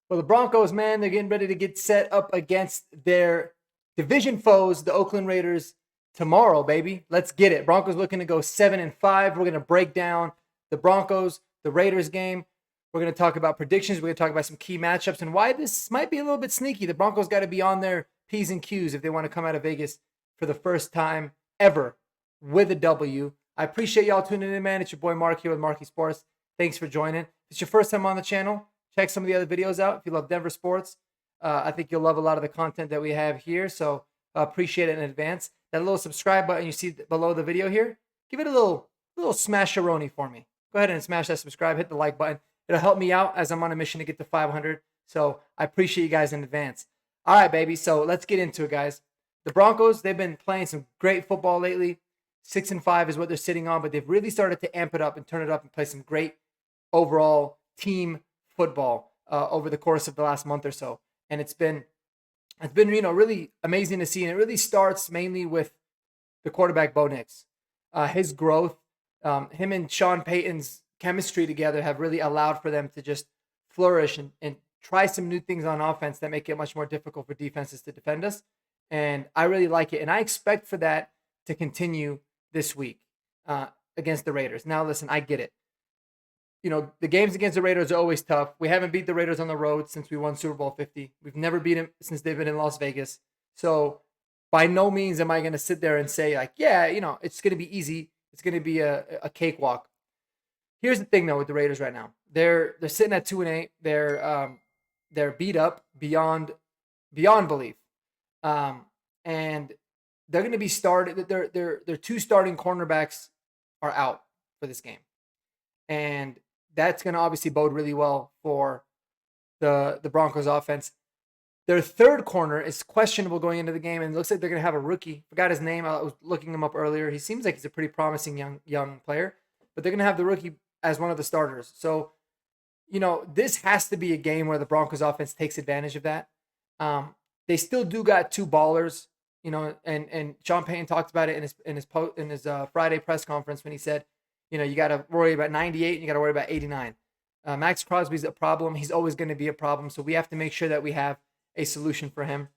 Well, the Broncos, man, they're getting ready to get set up against their division foes, the Oakland Raiders, tomorrow, baby. Let's get it. Broncos looking to go 7-5. We're going to break down the Broncos, the Raiders game. We're going to talk about predictions. We're going to talk about some key matchups and why this might be a little bit sneaky. The Broncos got to be on their P's and Q's if they want to come out of Vegas for the first time ever with a W. I appreciate y'all tuning in, man. It's your boy Mark here with Marky Sports. Thanks for joining. If it's your first time on the channel, check some of the other videos out. If you love Denver sports, I think you'll love a lot of the content that we have here. So appreciate it in advance. That little subscribe button you see below the video here, give it a little smash-a-roni for me. Go ahead and smash that subscribe, hit the like button. It'll help me out as I'm on a mission to get to 500. So I appreciate you guys in advance. All right, baby. So let's get into it, guys. The Broncos, they've been playing some great football lately. 6-5 is what they're sitting on, but they've really started to amp it up and turn it up and play some great overall team football over the course of the last month or so. And it's been really amazing to see. And it really starts mainly with the quarterback, Bo Nix. His growth, him and Sean Payton's chemistry together have really allowed for them to just flourish and try some new things on offense that make it much more difficult for defenses to defend us. And I really like it. And I expect for that to continue this week against the Raiders. Now, listen, I get it. The games against the Raiders are always tough. We haven't beat the Raiders on the road since we won Super Bowl 50. We've never beat them since they've been in Las Vegas. So by no means am I going to sit there and say, like, yeah, it's going to be easy. It's going to be a cakewalk. Here's the thing, though, with the Raiders right now. They're sitting at 2-8. They're beat up beyond belief. And they're going to be started. Their two starting cornerbacks are out for this game. And that's going to obviously bode really well for the Broncos offense. Their third corner is questionable going into the game, and it looks like they're going to have a rookie. Forgot his name. I was looking him up earlier. He seems like he's a pretty promising young player, but they're going to have the rookie as one of the starters. So, this has to be a game where the Broncos offense takes advantage of that. They still do got two ballers, and Sean Payton talked about it in his Friday press conference when he said, you got to worry about 98 and you got to worry about 89. Max Crosby's a problem. He's always going to be a problem. So we have to make sure that we have a solution for him.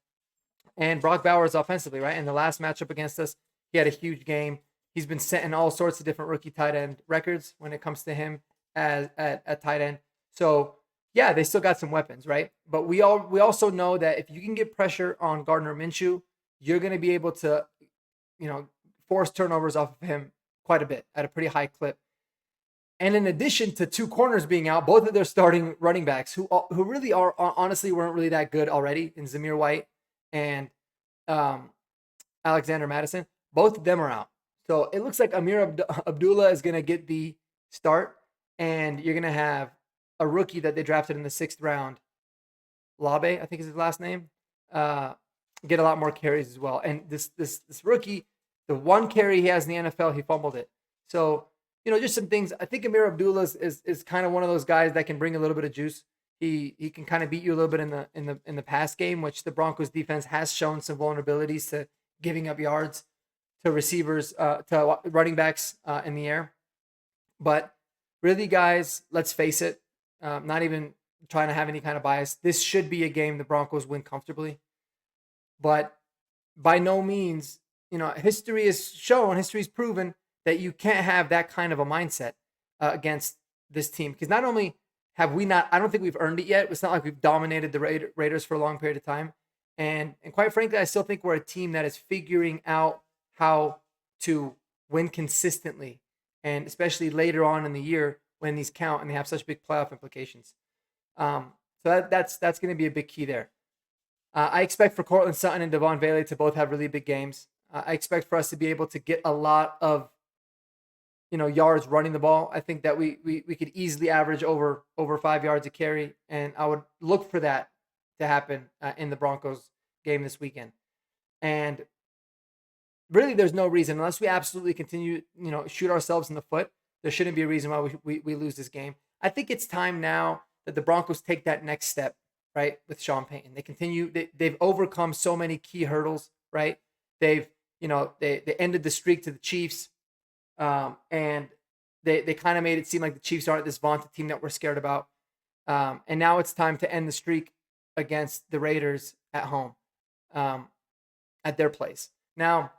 And Brock Bowers offensively, right? In the last matchup against us, he had a huge game. He's been setting all sorts of different rookie tight end records when it comes to him at tight end. So yeah, they still got some weapons, right? But we also know that if you can get pressure on Gardner Minshew, you're going to be able to, force turnovers off of him quite a bit at a pretty high clip. And in addition to two corners being out, both of their starting running backs, who really are honestly weren't really that good already, in Zamir White and Alexander Madison, both of them are out. So it looks like Amir Abdullah is going to get the start, and you're going to have a rookie that they drafted in the 6th round, Labe, I think is his last name, get a lot more carries as well. And this rookie, the one carry he has in the NFL, he fumbled it. So, just some things. I think Amir Abdullah is kind of one of those guys that can bring a little bit of juice. He can kind of beat you a little bit in the pass game, which the Broncos defense has shown some vulnerabilities to giving up yards to receivers, to running backs in the air. But really, guys, let's face it. Not even trying to have any kind of bias. This should be a game the Broncos win comfortably. But by no means, history has proven that you can't have that kind of a mindset against this team. Because not only have we not, I don't think we've earned it yet. It's not like we've dominated the Raiders for a long period of time. And quite frankly, I still think we're a team that is figuring out how to win consistently. And especially later on in the year when these count and they have such big playoff implications. So that's going to be a big key there. I expect for Cortland Sutton and Devon Bailey to both have really big games. I expect for us to be able to get a lot of yards running the ball. I think that we could easily average over 5 yards a carry, and I would look for that to happen in the Broncos game this weekend. And really, there's no reason, unless we absolutely continue, shoot ourselves in the foot, there shouldn't be a reason why we lose this game. I think it's time now that the Broncos take that next step, right, with Sean Payton. They continue, they've overcome so many key hurdles, right? They've, they ended the streak to the Chiefs, and they kind of made it seem like the Chiefs aren't this vaunted team that we're scared about. And now it's time to end the streak against the Raiders at home, at their place. Now,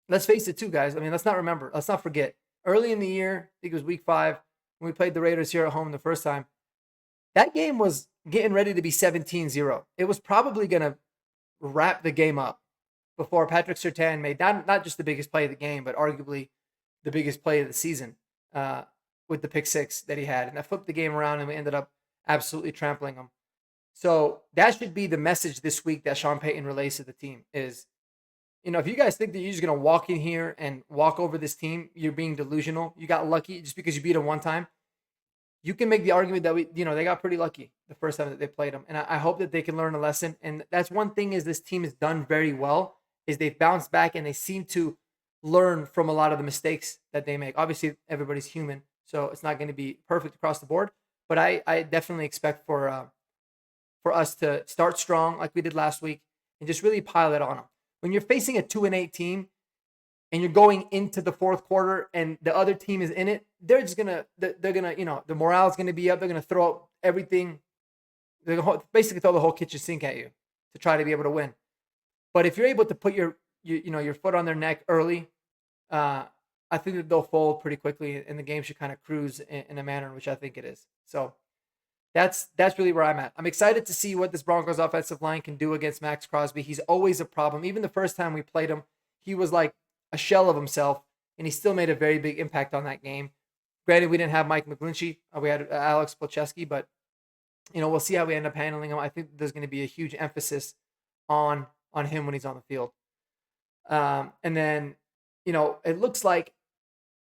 let's face it too, guys. I mean, let's not forget. Early in the year, I think it was week 5, when we played the Raiders here at home the first time, that game was getting ready to be 17-0. It was probably going to wrap the game up before Patrick Surtain made not just the biggest play of the game, but arguably the biggest play of the season with the pick 6 that he had. And that flipped the game around, and we ended up absolutely trampling them. So that should be the message this week that Sean Payton relays to the team is, if you guys think that you're just going to walk in here and walk over this team, you're being delusional. You got lucky just because you beat them one time. You can make the argument that they got pretty lucky the first time that they played them. And I hope that they can learn a lesson. And that's one thing is this team has done very well is they've bounced back and they seem to learn from a lot of the mistakes that they make. Obviously, everybody's human, so it's not going to be perfect across the board. But I definitely expect for us to start strong like we did last week and just really pile it on them. When you're facing a 2-8 team and you're going into the fourth quarter and the other team is in it, they're gonna, the morale's gonna be up. They're gonna throw up everything. They're gonna basically throw the whole kitchen sink at you to try to be able to win. But if you're able to put your foot on their neck early, I think that they'll fold pretty quickly, and the game should kind of cruise in a manner in which I think it is. So that's really where I'm at. I'm excited to see what this Broncos offensive line can do against Max Crosby. He's always a problem. Even the first time we played him, he was like a shell of himself, and he still made a very big impact on that game. Granted, we didn't have Mike McGlinchey. We had Alex Polcheski, but we'll see how we end up handling him. I think there's going to be a huge emphasis on him when he's on the field. And then, it looks like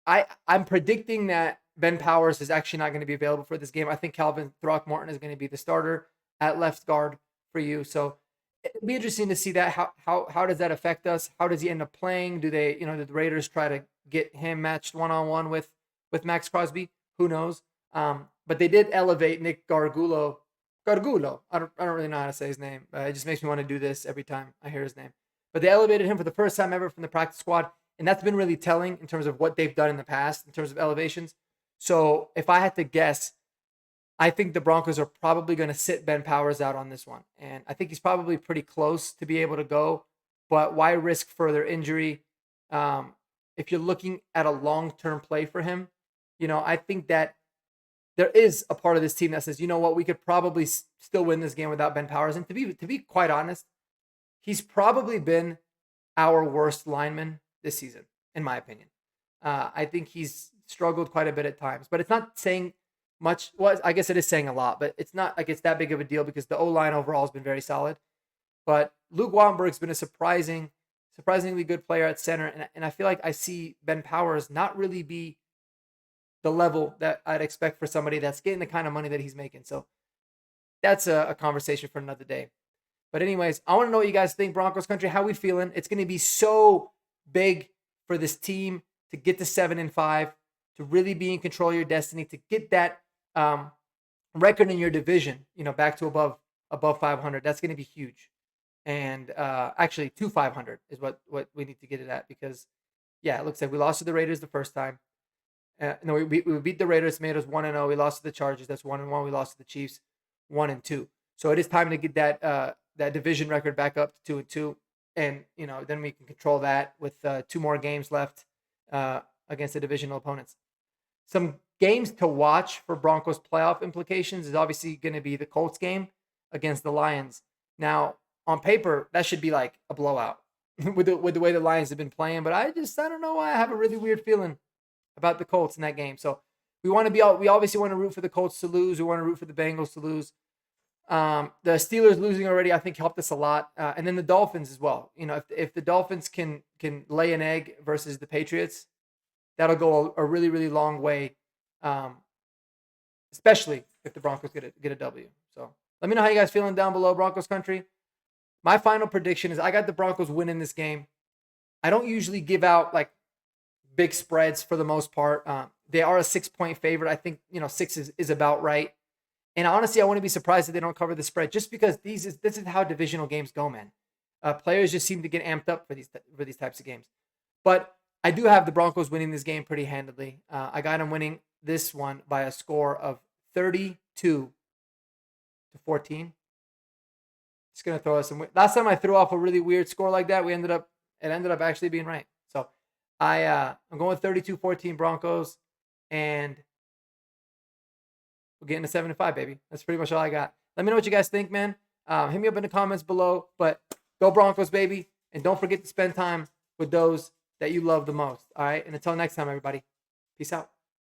I'm predicting that Ben Powers is actually not going to be available for this game. I think Calvin Throckmorton is going to be the starter at left guard for you. So it'll be interesting to see that. How does that affect us? How does he end up playing? Do they, do the Raiders try to get him matched one-on-one with Max Crosby? Who knows? But they did elevate Nick Gargulo. I don't really know how to say his name. It just makes me want to do this every time I hear his name. But they elevated him for the first time ever from the practice squad. And that's been really telling in terms of what they've done in the past, in terms of elevations. So if I had to guess, I think the Broncos are probably going to sit Ben Powers out on this one. And I think he's probably pretty close to be able to go. But why risk further injury? If you're looking at a long-term play for him, I think that there is a part of this team that says, we could probably still win this game without Ben Powers. And to be quite honest, he's probably been our worst lineman this season, in my opinion. I think he's struggled quite a bit at times, but it's not saying much. Well, I guess it is saying a lot, but it's not like it's that big of a deal because the O-line overall has been very solid. But Luke Wallenberg's been a surprisingly good player at center, and I feel like I see Ben Powers not really be the level that I'd expect for somebody that's getting the kind of money that he's making. So that's a conversation for another day. But anyways, I want to know what you guys think, Broncos country. How we feeling? It's going to be so big for this team to get to 7-5, to really be in control of your destiny, to get that record in your division, back to above 500. That's going to be huge. And actually, to 500 is what we need to get it at because, it looks like we lost to the Raiders the first time. No, we beat the Raiders, made us 1-0. We lost to the Chargers. That's 1-1. We lost to the Chiefs, 1-2. So it is time to get that division record back up to 2-2. And, then we can control that with 2 more games left against the divisional opponents. Some games to watch for Broncos playoff implications is obviously going to be the Colts game against the Lions. Now, on paper, that should be like a blowout with the way the Lions have been playing. But I don't know why I have a really weird feeling about the Colts in that game. So we obviously want to root for the Colts to lose. We want to root for the Bengals to lose. The Steelers losing already, I think, helped us a lot. And then the Dolphins as well. If the Dolphins can lay an egg versus the Patriots, that'll go a really, really long way, especially if the Broncos get a W. So let me know how you guys feeling down below, Broncos country. My final prediction is I got the Broncos winning this game. I don't usually give out like big spreads for the most part. They are a 6-point favorite. I think 6 is about right. And honestly, I wouldn't be surprised if they don't cover the spread, just because this is how divisional games go, man. Players just seem to get amped up for these types of games. But I do have the Broncos winning this game pretty handedly. I got them winning this one by a score of 32-17. to 14. Just gonna throw us some. Last time I threw off a really weird score like that, it ended up actually being right. So I'm going with 32-14 Broncos, and we're getting a 7-5, baby. That's pretty much all I got. Let me know what you guys think, man. Hit me up in the comments below. But go Broncos, baby, and don't forget to spend time with those that you love the most. All right, and until next time, everybody, peace out.